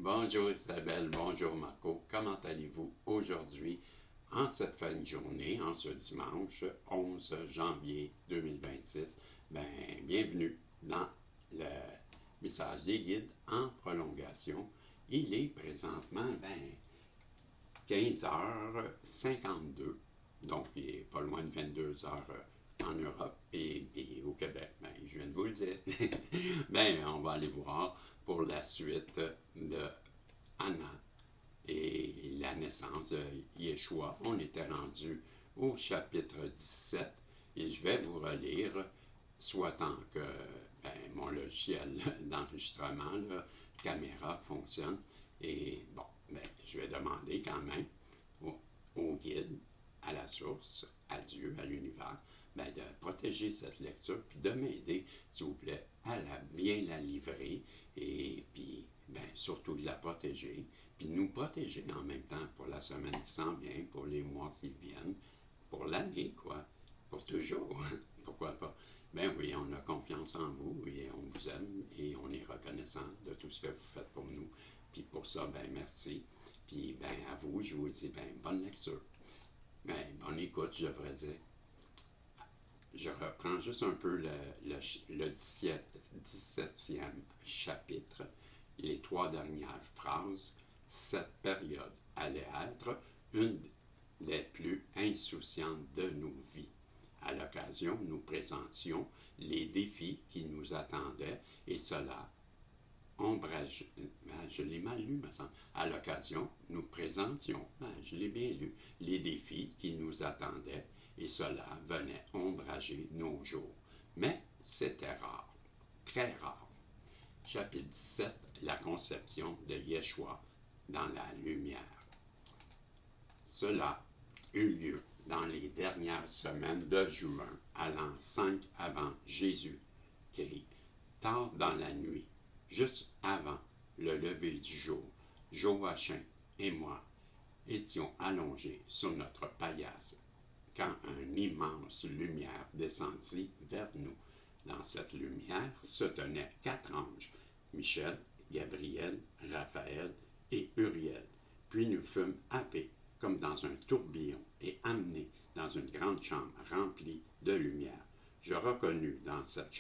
Bonjour Isabelle, bonjour Marco, comment allez-vous aujourd'hui en cette fin de journée, en ce dimanche 11 janvier 2026? Bienvenue dans le message des guides en prolongation. Il est présentement 15h52, donc il est pas loin de 22h en Europe et au Québec. Je viens de vous le dire. On va aller voir pour la suite de Anna et la naissance de Yeshua. On était rendu au chapitre 17 et je vais vous relire, soit tant que mon logiciel d'enregistrement, la caméra fonctionne. Et je vais demander quand même au guide, à la source, à Dieu, à l'univers, de protéger cette lecture, puis de m'aider, s'il vous plaît, à bien la livrer, et puis surtout de la protéger, puis de nous protéger en même temps pour la semaine qui s'en vient, pour les mois qui viennent, pour l'année, quoi, pour toujours, pourquoi pas. Oui, on a confiance en vous, et on vous aime, et on est reconnaissant de tout ce que vous faites pour nous, puis pour ça, merci, puis à vous, je vous dis, bonne lecture. Bonne écoute, je devrais dire. Je reprends juste un peu le 17e chapitre, les 3 dernières phrases. Cette période allait être une des plus insouciantes de nos vies. À l'occasion, nous présentions les défis qui nous attendaient et cela ombrage. Je l'ai mal lu, me semble. À l'occasion, nous présentions, je l'ai bien lu, les défis qui nous attendaient et cela venait ombrager nos jours. Mais c'était rare, très rare. Chapitre 17, la conception de Yeshua dans la lumière. Cela eut lieu dans les dernières semaines de juin, à l'an 5 avant Jésus-Christ, tard dans la nuit, juste avant le lever du jour. Joachim et moi étions allongés sur notre paillasse quand une immense lumière descendit vers nous. Dans cette lumière se tenaient 4 anges, Michel, Gabriel, Raphaël et Uriel. Puis nous fûmes happés comme dans un tourbillon et amenés dans une grande chambre remplie de lumière. Je reconnus cette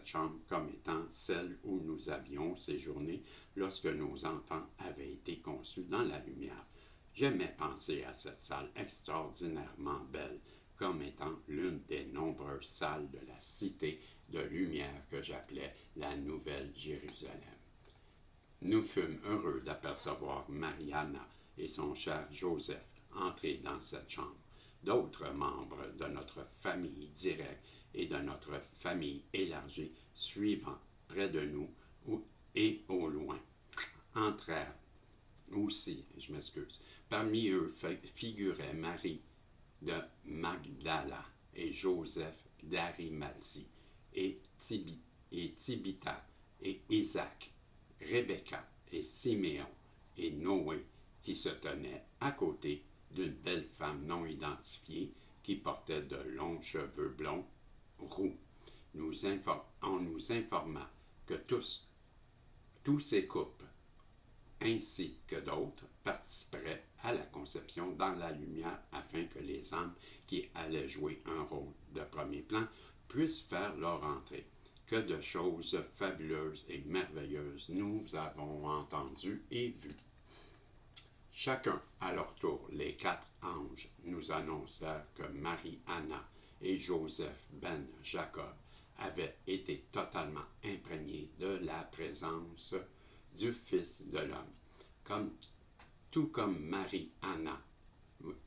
chambre comme étant celle où nous avions séjourné lorsque nos enfants avaient été conçus dans la lumière. J'aimais penser à cette salle extraordinairement belle comme étant l'une des nombreuses salles de la cité de lumière que j'appelais la Nouvelle Jérusalem. Nous fûmes heureux d'apercevoir Mariana et son cher Joseph entrer dans cette chambre. D'autres membres de notre famille directe et de notre famille élargie suivant près de nous et au loin entrèrent aussi, Parmi eux figuraient Marie de Magdala et Joseph d'Arimathie et Tibitha et Isaac, Rebecca et Siméon et Noé qui se tenaient à côté d'une belle femme non identifiée qui portait de longs cheveux blonds roux. On nous informa que tous ces couples ainsi que d'autres participeraient à la conception dans la lumière afin que les âmes qui allaient jouer un rôle de premier plan puissent faire leur entrée. Que de choses fabuleuses et merveilleuses nous avons entendues et vues. Chacun à leur tour, les 4 anges nous annoncèrent que Marie-Anna et Joseph ben Jacob avaient été totalement imprégnés de la présence du Fils de l'homme. Tout comme Marie-Anna,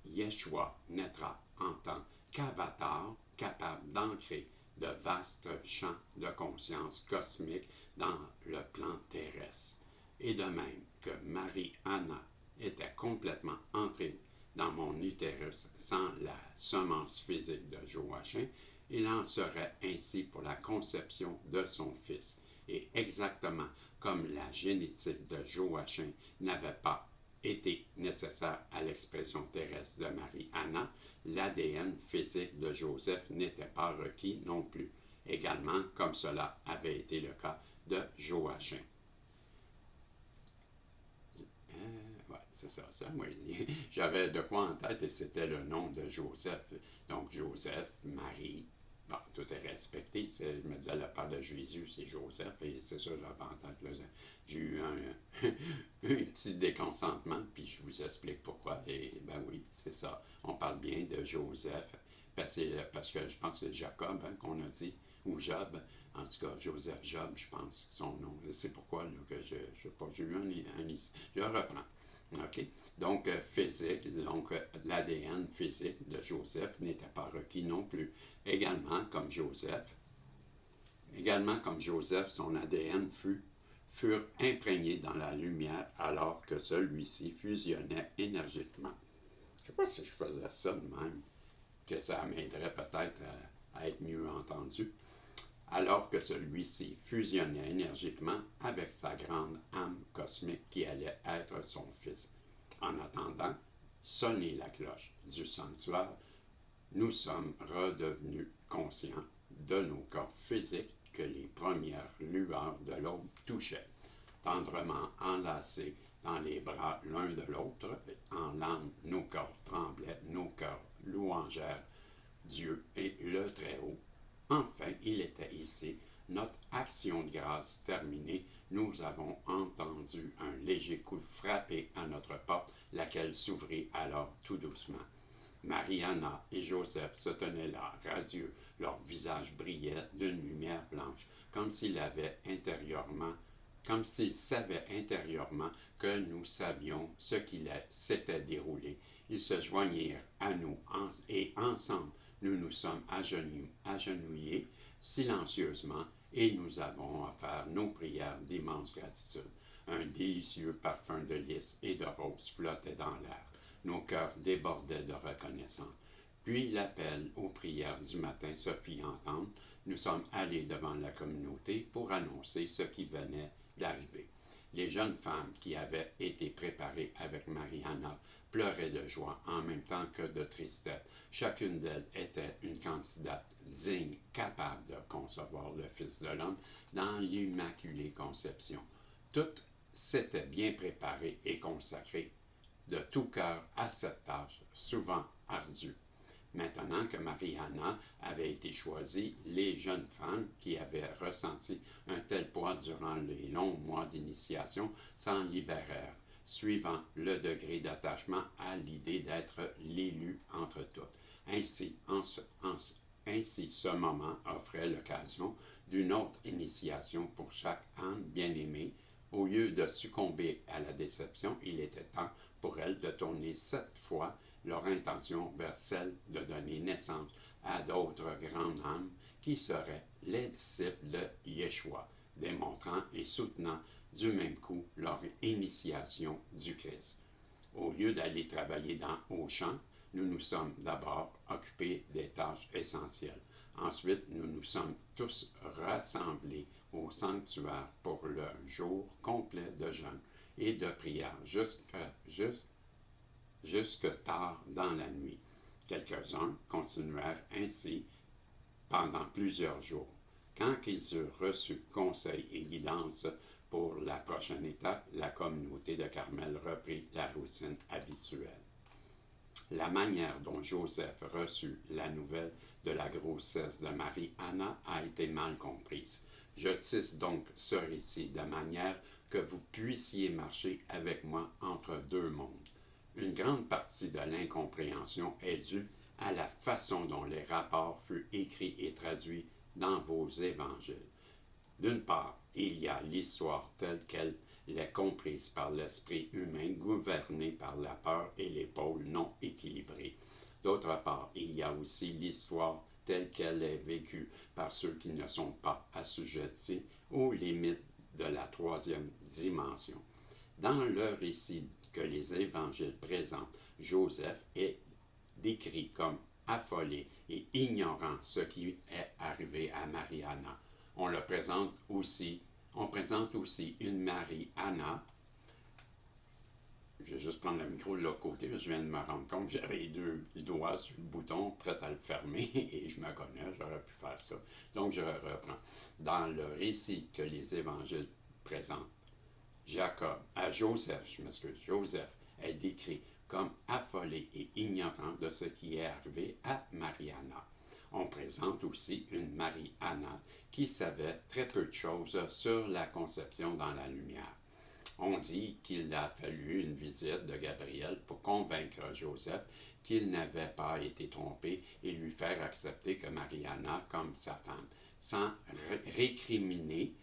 Yeshua naîtra en tant qu'avatar capable d'ancrer de vastes champs de conscience cosmique dans le plan terrestre. Et de même que Marie-Anna était complètement entrée dans mon utérus sans la semence physique de Joachim, il en serait ainsi pour la conception de son fils. Et exactement comme la génétique de Joachim n'avait pas été nécessaire à l'expression terrestre de Marie-Anna, l'ADN physique de Joseph n'était pas requis non plus, également comme cela avait été le cas de Joachim. c'est ça, oui. J'avais de quoi en tête et c'était le nom de Joseph. Donc, Joseph, Marie, bon, tout est respecté. Je me disais, le père de Jésus, c'est Joseph, et c'est ça, j'avais en tête. Là, j'ai eu un petit déconcentrement, puis je vous explique pourquoi. Et ben oui, c'est ça. On parle bien de Joseph, parce que je pense que c'est Jacob hein, qu'on a dit, ou Job. En tout cas, Joseph Job, je pense, son nom. C'est pourquoi là, que j'ai eu je reprends. OK? Donc, physique, donc l'ADN physique de Joseph n'était pas requis non plus. Également comme Joseph, son ADN furent imprégnés dans la lumière alors que celui-ci fusionnait énergiquement. Je ne sais pas si je faisais ça de même, que ça m'aiderait peut-être à être mieux entendu. Alors que celui-ci fusionnait énergiquement avec sa grande âme cosmique qui allait être son fils. En attendant, sonner la cloche du sanctuaire, nous sommes redevenus conscients de nos corps physiques que les premières lueurs de l'aube touchaient, tendrement enlacés dans les bras l'un de l'autre, en larmes, nos corps tremblaient, nos cœurs louangèrent Dieu et le Très-Haut. Enfin, il était ici, notre action de grâce terminée, nous avons entendu un léger coup frapper à notre porte, laquelle s'ouvrit alors tout doucement. Marie-Anna et Joseph se tenaient là, radieux, leur visage brillait d'une lumière blanche, comme s'ils savaient intérieurement que nous savions ce qui s'était déroulé. Ils se joignirent à nous et ensemble, nous nous sommes agenouillés silencieusement et nous avons offert nos prières d'immense gratitude. Un délicieux parfum de lys et de rose flottait dans l'air. Nos cœurs débordaient de reconnaissance. Puis l'appel aux prières du matin se fit entendre. Nous sommes allés devant la communauté pour annoncer ce qui venait d'arriver. Les jeunes femmes qui avaient été préparées avec Marie-Anna pleuraient de joie en même temps que de tristesse. Chacune d'elles était une candidate digne, capable de concevoir le Fils de l'homme dans l'Immaculée Conception. Toutes s'étaient bien préparées et consacrées de tout cœur à cette tâche, souvent ardue. Maintenant que Marie-Anna avait été choisie, les jeunes femmes qui avaient ressenti un tel poids durant les longs mois d'initiation s'en libérèrent, suivant le degré d'attachement à l'idée d'être l'élu entre toutes. Ainsi, ce moment offrait l'occasion d'une autre initiation pour chaque âme bien-aimée. Au lieu de succomber à la déception, il était temps pour elles de tourner 7 fois leur intention vers celle de donner naissance à d'autres grandes âmes qui seraient les disciples de Yeshua, démontrant et soutenant du même coup leur initiation du Christ. Au lieu d'aller travailler au champ, nous nous sommes d'abord occupés des tâches essentielles. Ensuite, nous nous sommes tous rassemblés au sanctuaire pour le jour complet de jeûne et de prière jusque tard dans la nuit. Quelques-uns continuèrent ainsi pendant plusieurs jours. Quand ils eurent reçu conseil et guidance pour la prochaine étape, la communauté de Carmel reprit la routine habituelle. La manière dont Joseph reçut la nouvelle de la grossesse de Marie-Anna a été mal comprise. Je tisse donc ce récit de manière que vous puissiez marcher avec moi entre deux mondes. Une grande partie de l'incompréhension est due à la façon dont les rapports furent écrits et traduits dans vos évangiles. D'une part, il y a l'histoire telle qu'elle l'est comprise par l'esprit humain gouverné par la peur et les pôles non équilibrés. D'autre part, il y a aussi l'histoire telle qu'elle est vécue par ceux qui ne sont pas assujettis aux limites de la troisième dimension. Dans le récit que les évangiles présentent, Joseph est décrit comme affolé et ignorant ce qui est arrivé à Marie-Anna. On présente aussi une Marie-Anna. Je vais juste prendre le micro de l'autre côté, parce que je viens de me rendre compte que j'avais les deux doigts sur le bouton, prêt à le fermer, et je me connais, j'aurais pu faire ça. Donc je reprends. Dans le récit que les évangiles présentent, Joseph est décrit comme affolé et ignorant de ce qui est arrivé à Marie-Anna. On présente aussi une Marie-Anna qui savait très peu de choses sur la conception dans la lumière. On dit qu'il a fallu une visite de Gabriel pour convaincre Joseph qu'il n'avait pas été trompé et lui faire accepter que Marie-Anna comme sa femme, sans récriminer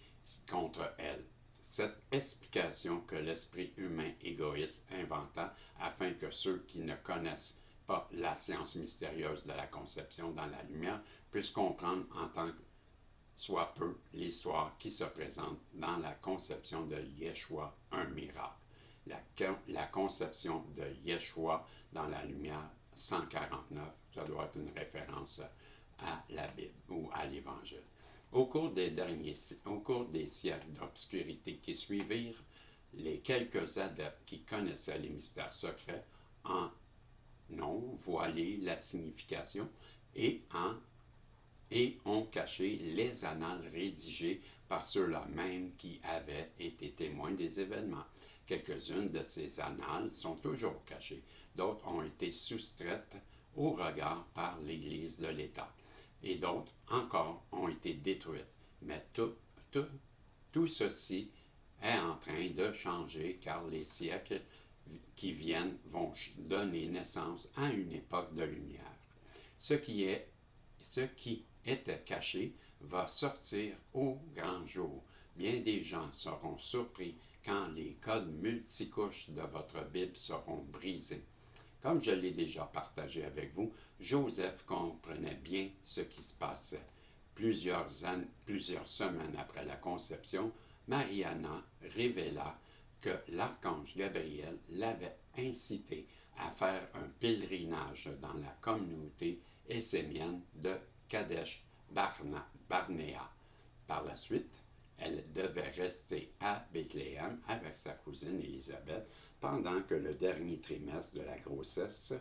contre elle. Cette explication que l'esprit humain égoïste inventa afin que ceux qui ne connaissent pas la science mystérieuse de la conception dans la lumière puissent comprendre en tant que soit peu l'histoire qui se présente dans la conception de Yeshua, un miracle. La conception de Yeshua dans la lumière 149, ça doit être une référence à la Bible ou à l'Évangile. Au cours des siècles d'obscurité qui suivirent, les quelques adeptes qui connaissaient les mystères secrets en ont voilé la signification et ont caché les annales rédigées par ceux-là même qui avaient été témoins des événements. Quelques-unes de ces annales sont toujours cachées, d'autres ont été soustraites au regard par l'Église de l'État, et d'autres encore ont été détruites. Mais tout ceci est en train de changer car les siècles qui viennent vont donner naissance à une époque de lumière. Ce qui était caché va sortir au grand jour. Bien des gens seront surpris quand les codes multicouches de votre Bible seront brisés. Comme je l'ai déjà partagé avec vous, Joseph comprenait bien ce qui se passait. Plusieurs semaines après la conception, Marie-Anna révéla que l'archange Gabriel l'avait incité à faire un pèlerinage dans la communauté essémienne de Kadesh Barnéa. Par la suite, elle devait rester à Bethléem avec sa cousine Élisabeth pendant le dernier trimestre de la grossesse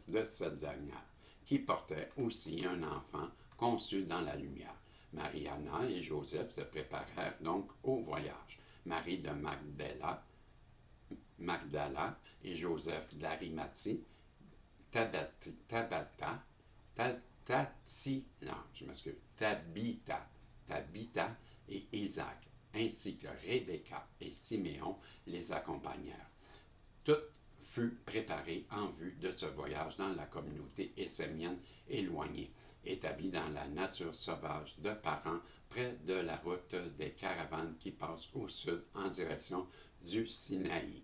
de cette dernière, qui portait aussi un enfant conçu dans la lumière. Marie-Anna et Joseph se préparèrent donc au voyage. Marie de Magdala et Joseph d'Arimathie, Tabitha et Isaac, ainsi que Rebecca et Siméon les accompagnèrent. Tout fut préparé en vue de ce voyage dans la communauté essémienne éloignée, établie dans la nature sauvage de Paran, près de la route des caravanes qui passent au sud en direction du Sinaï.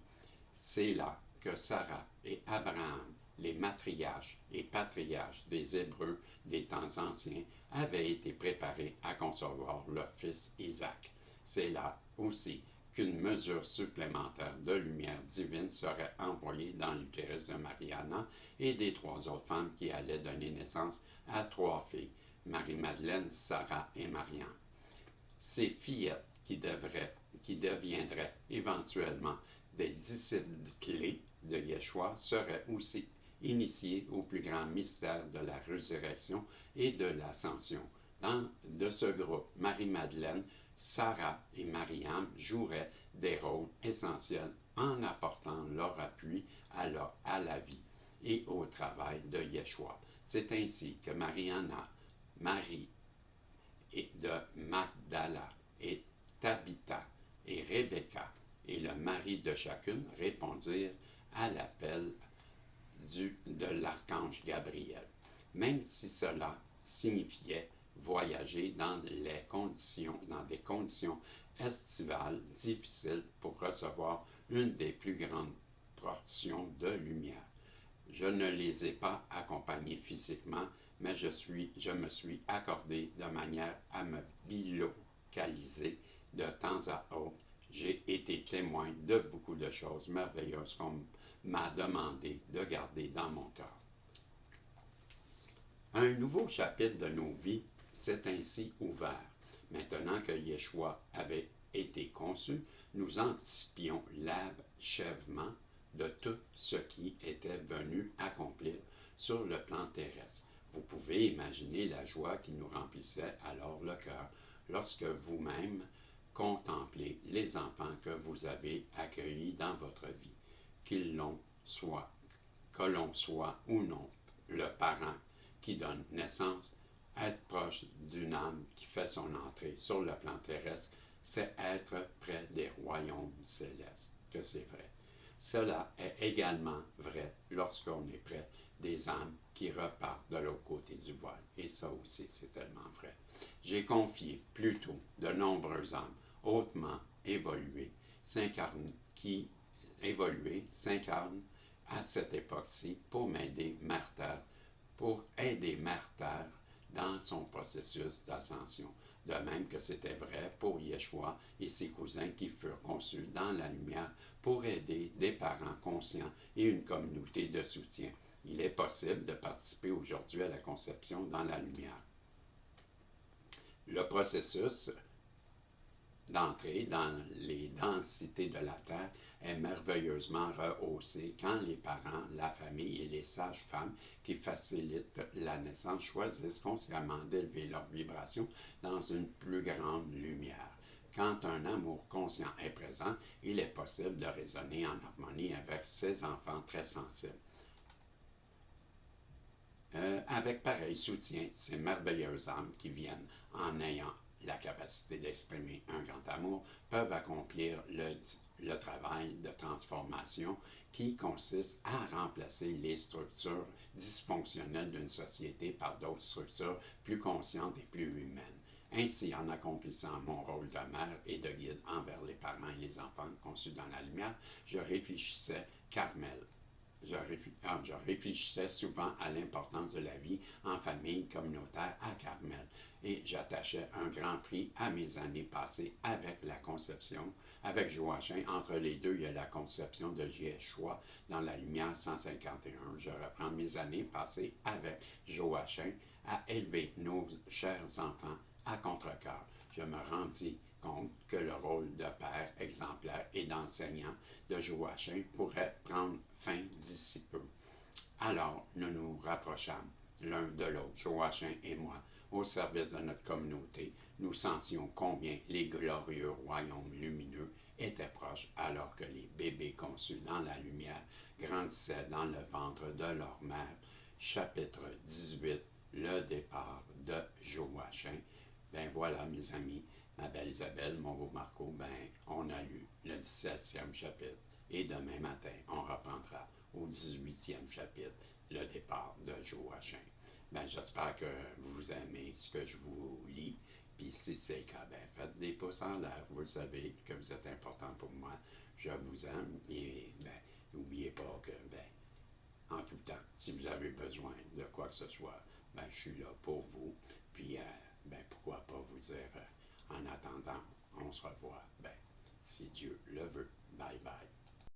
C'est là que Sarah et Abraham, les matriarches et patriarches des Hébreux des temps anciens, avaient été préparés à concevoir leur fils Isaac. C'est là aussi qu'une mesure supplémentaire de lumière divine serait envoyée dans l'utérus de Marie-Anna et des trois autres femmes qui allaient donner naissance à trois filles, Marie-Madeleine, Sarah et Marianne. Ces fillettes qui deviendraient éventuellement des disciples clés de Yeshua seraient aussi initiés au plus grand mystère de la résurrection et de l'ascension. De ce groupe, Marie-Madeleine, Sarah et Mariam joueraient des rôles essentiels en apportant leur appui à la vie et au travail de Yeshua. C'est ainsi que Marie-Anna, Marie de Magdala et Tabitha et Rebecca et le mari de chacune répondirent à l'appel de l'archange Gabriel, même si cela signifiait voyager dans des conditions estivales difficiles pour recevoir une des plus grandes portions de lumière. Je ne les ai pas accompagnés physiquement, mais je me suis accordé de manière à me bilocaliser de temps à autre. J'ai été témoin de beaucoup de choses merveilleuses qu'on m'a demandé de garder dans mon cœur. Un nouveau chapitre de nos vies s'est ainsi ouvert. Maintenant que Yeshua avait été conçu, nous anticipions l'achèvement de tout ce qui était venu accomplir sur le plan terrestre. Vous pouvez imaginer la joie qui nous remplissait alors le cœur lorsque vous-même contemplez les enfants que vous avez accueillis dans votre vie, qu'ils l'ont soit, que l'on soit ou non le parent qui donne naissance. Être proche d'une âme qui fait son entrée sur le plan terrestre, c'est être près des royaumes célestes, que c'est vrai. Cela est également vrai lorsqu'on est près des âmes qui repartent de l'autre côté du voile. Et ça aussi, c'est tellement vrai. J'ai confié plutôt de nombreuses âmes hautement évoluées, qui s'incarnent à cette époque-ci pour aider Mère Terre dans son processus d'ascension. De même que c'était vrai pour Yeshua et ses cousins qui furent conçus dans la lumière pour aider des parents conscients et une communauté de soutien. Il est possible de participer aujourd'hui à la conception dans la lumière. Le processus d'entrer dans les densités de la Terre est merveilleusement rehaussé quand les parents, la famille et les sages-femmes qui facilitent la naissance choisissent consciemment d'élever leur vibration dans une plus grande lumière. Quand un amour conscient est présent, il est possible de résonner en harmonie avec ses enfants très sensibles. Avec pareil soutien, ces merveilleuses âmes qui viennent en ayant la capacité d'exprimer un grand amour peuvent accomplir le travail de transformation qui consiste à remplacer les structures dysfonctionnelles d'une société par d'autres structures plus conscientes et plus humaines. Ainsi, en accomplissant mon rôle de mère et de guide envers les parents et les enfants conçus dans la lumière, je réfléchissais Je réfléchissais souvent à l'importance de la vie en famille communautaire à Carmel et j'attachais un grand prix à mes années passées avec la conception, avec Joachim. Entre les deux, il y a la conception de Yeshua dans la lumière 151. Je reprends mes années passées avec Joachim à élever nos chers enfants à contre-cœur. Je me rendis compte que le rôle de père exemplaire et d'enseignant de Joachim pourrait prendre fin d'ici peu. Alors nous nous rapprochâmes l'un de l'autre, Joachim et moi, au service de notre communauté. Nous sentions combien les glorieux royaumes lumineux étaient proches alors que les bébés conçus dans la lumière grandissaient dans le ventre de leur mère. Chapitre 18, le départ de Joachim. Ben voilà, mes amis, ma belle Isabelle, mon beau Marco, ben on a lu le 17e chapitre et demain matin, on reprendra au 18e chapitre, le départ de Joachim. Ben, j'espère que vous aimez ce que je vous lis, puis si c'est le cas, ben, faites des pouces en l'air, vous le savez que vous êtes important pour moi, je vous aime, et ben, n'oubliez pas que, ben, en tout temps, si vous avez besoin de quoi que ce soit, ben, je suis là pour vous. Puis, ben, pourquoi pas vous dire, en attendant, on se revoit, ben, si Dieu le veut. Bye bye.